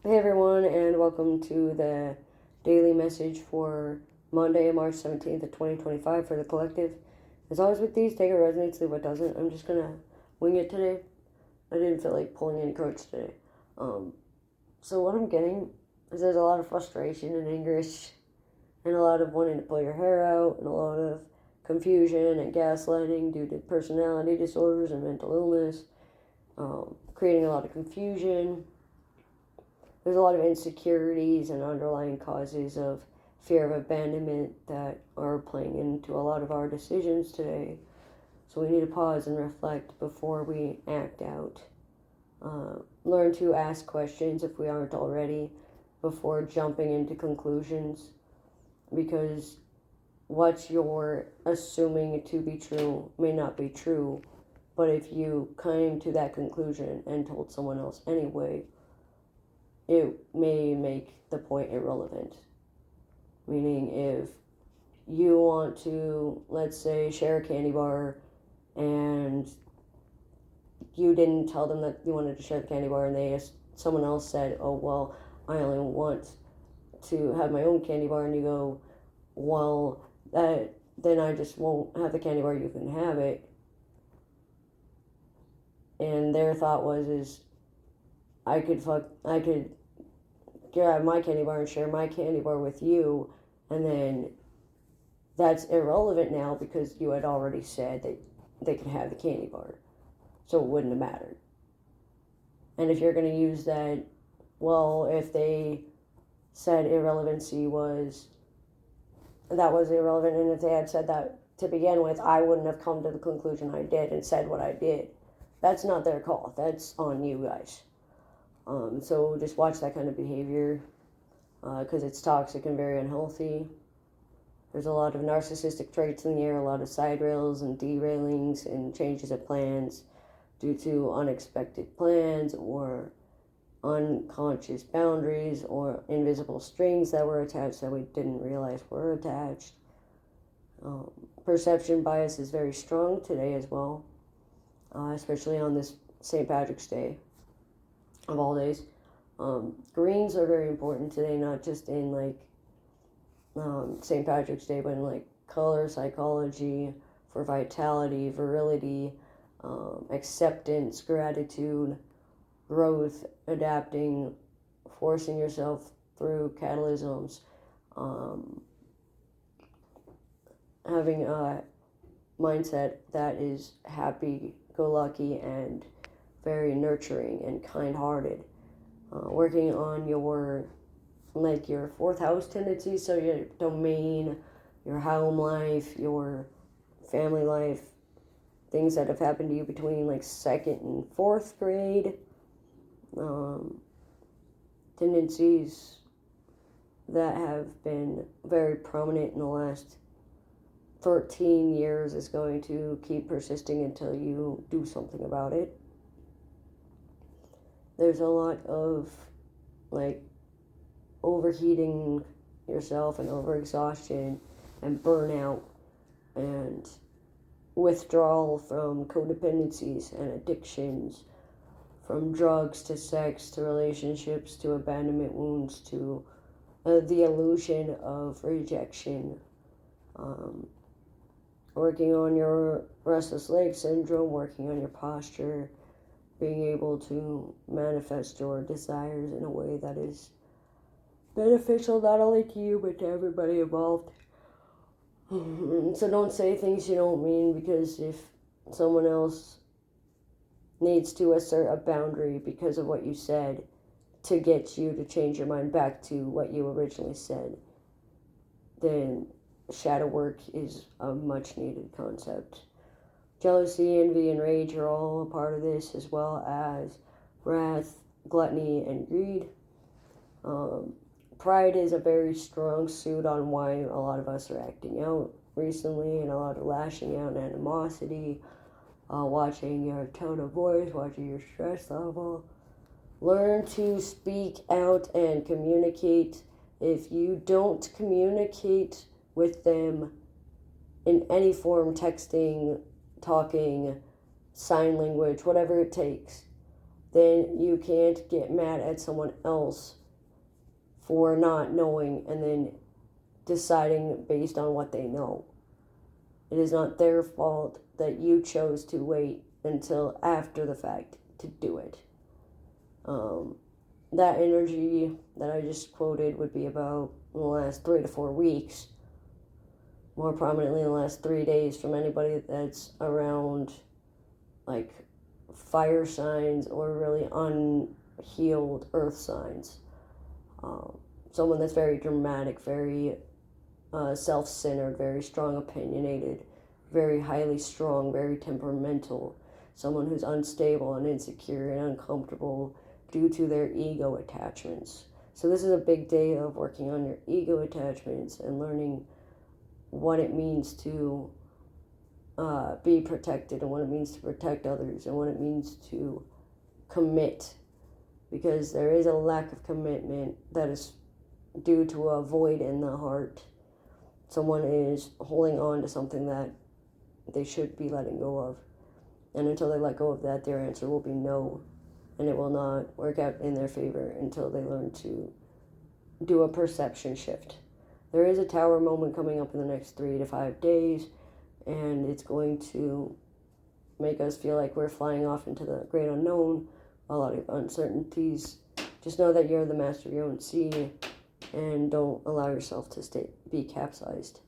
Hey everyone, and welcome to the daily message for Monday, March 17th of 2025 for the collective. As always with these, take what resonates, leave what doesn't. I'm just gonna wing it today. I didn't feel like pulling any cards today. Um, so what I'm getting is there's a lot of frustration and anger and a lot of wanting to pull your hair out and a lot of confusion and gaslighting due to personality disorders and mental illness, creating a lot of confusion. There's a lot of insecurities and underlying causes of fear of abandonment that are playing into a lot of our decisions today. So we need to pause and reflect before we act out. Learn to ask questions if we aren't already before jumping into conclusions, because what you're assuming to be true may not be true. But if you came to that conclusion and told someone else anyway, it may make the point irrelevant. Meaning, if you want to, let's say, share a candy bar and you didn't tell them that you wanted to share the candy bar, and someone else said, oh, well, I only want to have my own candy bar, and you go, well, then I just won't have the candy bar, you can have it. And their thought is I could grab my candy bar and share my candy bar with you, and then that's irrelevant now because you had already said that they could have the candy bar, so it wouldn't have mattered. And if you're going to use that, well, if they said irrelevancy was irrelevant, and if they had said that to begin with, I wouldn't have come to the conclusion I did and said what I did. That's not their call. That's on you guys. So just watch that kind of behavior, because it's toxic and very unhealthy. There's a lot of narcissistic traits in the air, a lot of side rails and derailings and changes of plans due to unexpected plans or unconscious boundaries or invisible strings that were attached that we didn't realize were attached. Perception bias is very strong today as well, especially on this St. Patrick's Day of all days. Greens are very important today, not just in St. Patrick's Day, but in color psychology, for vitality, virility, acceptance, gratitude, growth, adapting, forcing yourself through catalysms, having a mindset that is happy-go-lucky and very nurturing and kind-hearted, working on your fourth house tendencies, so your domain, your home life, your family life, things that have happened to you between second and fourth grade, tendencies that have been very prominent in the last 13 years is going to keep persisting until you do something about it. There's a lot of overheating yourself and overexhaustion and burnout and withdrawal from codependencies and addictions, from drugs to sex to relationships to abandonment wounds to the illusion of rejection. Working on your restless leg syndrome, working on your posture, being able to manifest your desires in a way that is beneficial not only to you but to everybody involved. So don't say things you don't mean, because if someone else needs to assert a boundary because of what you said to get you to change your mind back to what you originally said, then shadow work is a much needed concept. Jealousy, envy, and rage are all a part of this, as well as wrath, gluttony, and greed. Pride is a very strong suit on why a lot of us are acting out recently, and a lot of lashing out, animosity, watching your tone of voice, watching your stress level. Learn to speak out and communicate. If you don't communicate with them in any form, texting, talking, sign language, whatever it takes, then you can't get mad at someone else for not knowing and then deciding based on what they know. It is not their fault that you chose to wait until after the fact to do it. That energy that I just quoted would be about in the last 3 to 4 weeks, more prominently in the last 3 days, from anybody that's around like fire signs or really unhealed earth signs. Someone that's very dramatic, very self-centered, very strong opinionated, very highly strung, very temperamental, someone who's unstable and insecure and uncomfortable due to their ego attachments. So this is a big day of working on your ego attachments and learning what it means to be protected and what it means to protect others and what it means to commit, because there is a lack of commitment that is due to a void in the heart. Someone is holding on to something that they should be letting go of, and until they let go of that, their answer will be no, and it will not work out in their favor until they learn to do a perception shift. There is a tower moment coming up in the next 3 to 5 days, and it's going to make us feel like we're flying off into the great unknown, a lot of uncertainties. Just know that you're the master of your own sea, and don't allow yourself to be capsized.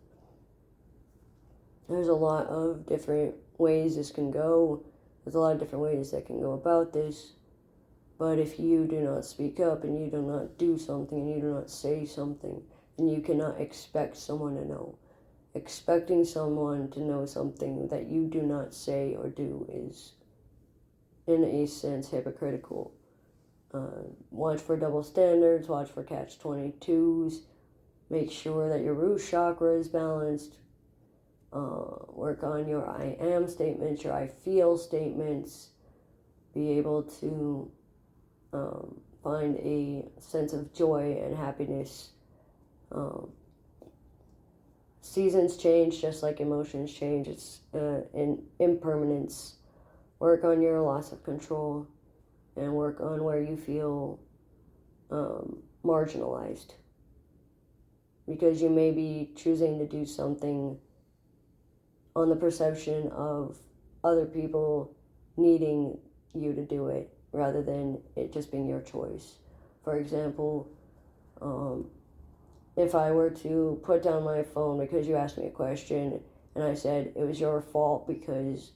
There's a lot of different ways this can go. There's a lot of different ways that can go about this. But if you do not speak up and you do not do something and you do not say something, then you cannot expect someone to know. Expecting someone to know something that you do not say or do is, in a sense, hypocritical. Watch for double standards, watch for catch-22s, make sure that your root chakra is balanced, work on your I am statements, your I feel statements, be able to find a sense of joy and happiness. Seasons change just like emotions change. It's an impermanence. Work on your loss of control and work on where you feel marginalized, because you may be choosing to do something on the perception of other people needing you to do it rather than it just being your choice. For example, if I were to put down my phone because you asked me a question and I said it was your fault because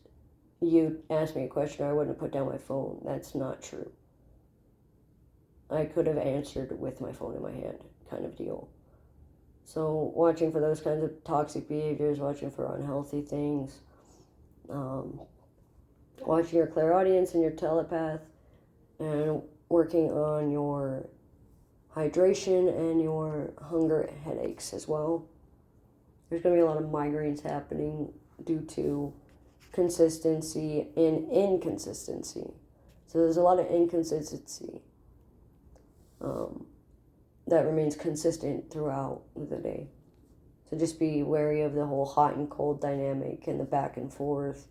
you asked me a question, I wouldn't have put down my phone. That's not true. I could have answered with my phone in my hand, kind of deal. So watching for those kinds of toxic behaviors, watching for unhealthy things, watching your clairaudience and your telepath, and working on your hydration and your hunger headaches as well. There's going to be a lot of migraines happening due to consistency and inconsistency. So there's a lot of inconsistency that remains consistent throughout the day. So just be wary of the whole hot and cold dynamic and the back and forth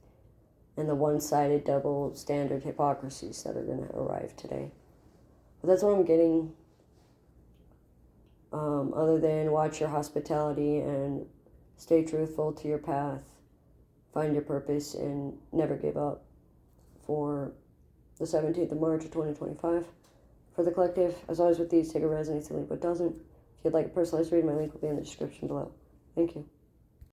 and the one-sided double standard hypocrisies that are going to arrive today. But that's what I'm getting. Other than watch your hospitality and stay truthful to your path, find your purpose, and never give up for the 17th of March of 2025. For the collective, as always with these, take a resonates and leave what doesn't. If you'd like a personalized read, my link will be in the description below. Thank you.